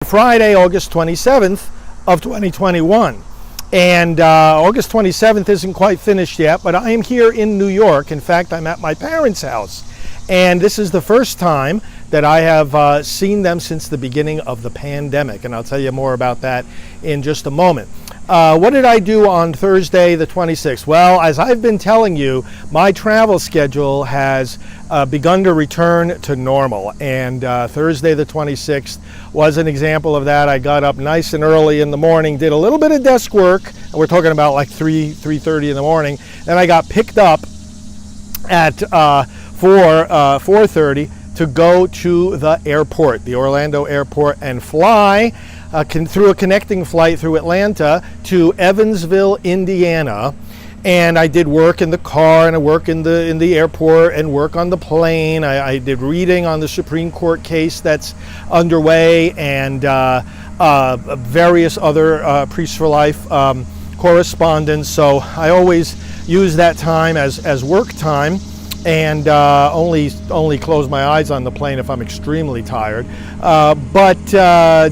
Friday, August 27th of 2021. And August 27th isn't quite finished yet, but I am here in New York. In fact, I'm at my parents' house. And this is the first time that I have seen them since the beginning of the pandemic. And I'll tell you more about that in just a moment. What did I do on Thursday the 26th? Well, as I've been telling you, my travel schedule has begun to return to normal. And Thursday the 26th was an example of that. I got up nice and early in the morning, did a little bit of desk work. And we're talking about like 3:30 in the morning. Then I got picked up at 4:30 to go to the airport, the Orlando airport, and fly through a connecting flight through Atlanta to Evansville, Indiana. And I did work in the car, and I work in the airport, and work on the plane. I did reading on the Supreme Court case that's underway, and various other Priests for Life correspondence. So I always use that time as work time, and only close my eyes on the plane if I'm extremely tired. But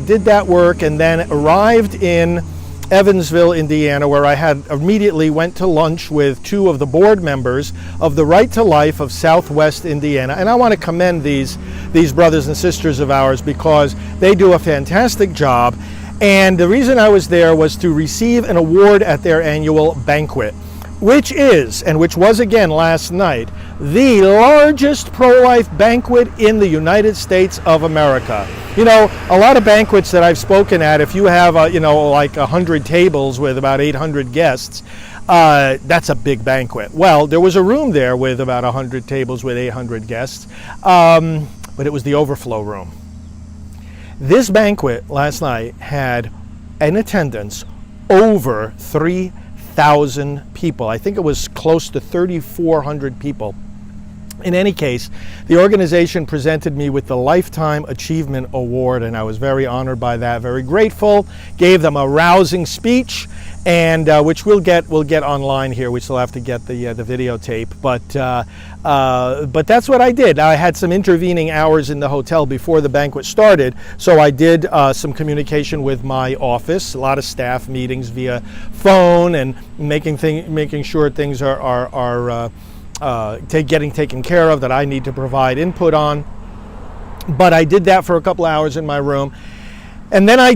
did that work, and then arrived in Evansville, Indiana, where I had immediately went to lunch with two of the board members of the Right to Life of Southwest Indiana. And I want to commend these brothers and sisters of ours, because they do a fantastic job. And the reason I was there was to receive an award at their annual banquet, which was again last night, the largest pro-life banquet in the United States of America. You know, a lot of banquets that I've spoken at, if you have, like 100 tables with about 800 guests, that's a big banquet. Well, there was a room there with about 100 tables with 800 guests, but it was the overflow room. This banquet last night had in attendance over 3,000 people. I think it was close to 3,400 people. In any case, the organization presented me with the Lifetime Achievement Award, and I was very honored by that, very grateful. Gave them a rousing speech, and which we'll get online here. We still have to get the videotape, but that's what I did. I had some intervening hours in the hotel before the banquet started, so I did some communication with my office, a lot of staff meetings via phone, and making sure things are getting taken care of, that I need to provide input on. But I did that for a couple hours in my room. And then I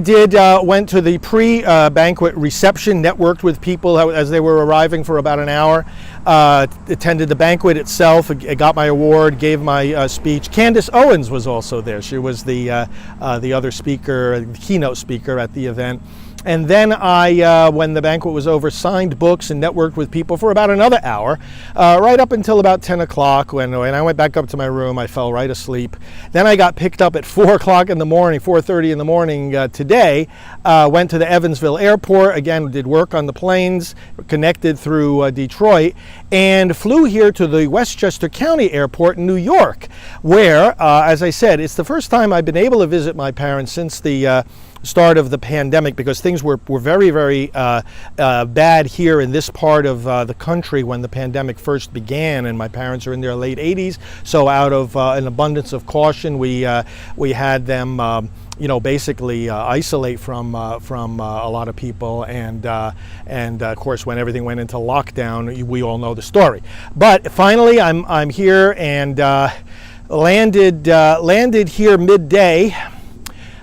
went to the pre-banquet reception, networked with people as they were arriving for about an hour, attended the banquet itself, got my award, gave my speech. Candace Owens was also there. She was the other speaker, the keynote speaker at the event. And then I, when the banquet was over, signed books and networked with people for about another hour, right up until about 10 o'clock. When I went back up to my room, I fell right asleep. Then I got picked up at 4 o'clock in the morning, 4:30 in the morning today, went to the Evansville airport, again, did work on the planes, connected through Detroit, and flew here to the Westchester County Airport in New York, where, as I said, it's the first time I've been able to visit my parents since the start of the pandemic, because things were very, very bad here in this part of the country when the pandemic first began, and my parents are in their late 80s, so out of an abundance of caution, we had them basically isolate from a lot of people, and of course when everything went into lockdown, we all know the story. But finally I'm here, and landed here midday.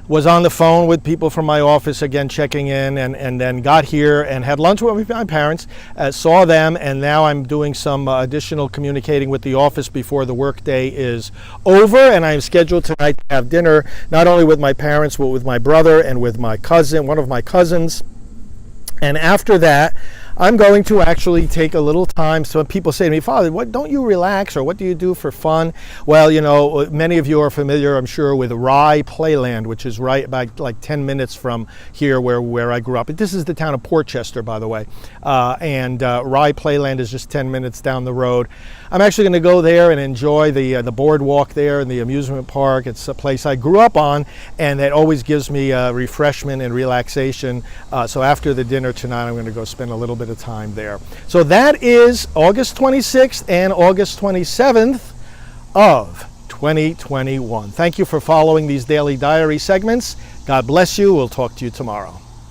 Was on the phone with people from my office, again checking in, and then got here and had lunch with my parents, saw them, and now I'm doing some additional communicating with the office before the workday is over, and I'm scheduled tonight to have dinner not only with my parents but with my brother and with my cousin, one of my cousins. And after that, I'm going to actually take a little time. So people say to me, Father, what don't you relax, or what do you do for fun? Well, many of you are familiar, I'm sure, with Rye Playland, which is right about like 10 minutes from here where I grew up. This is the town of Portchester, by the way. And Rye Playland is just 10 minutes down the road. I'm actually going to go there and enjoy the boardwalk there and the amusement park. It's a place I grew up on, and it always gives me refreshment and relaxation. So after the dinner tonight, I'm going to go spend a little bit of time there. So that is August 26th and August 27th of 2021. Thank you for following these daily diary segments. God bless you. We'll talk to you tomorrow.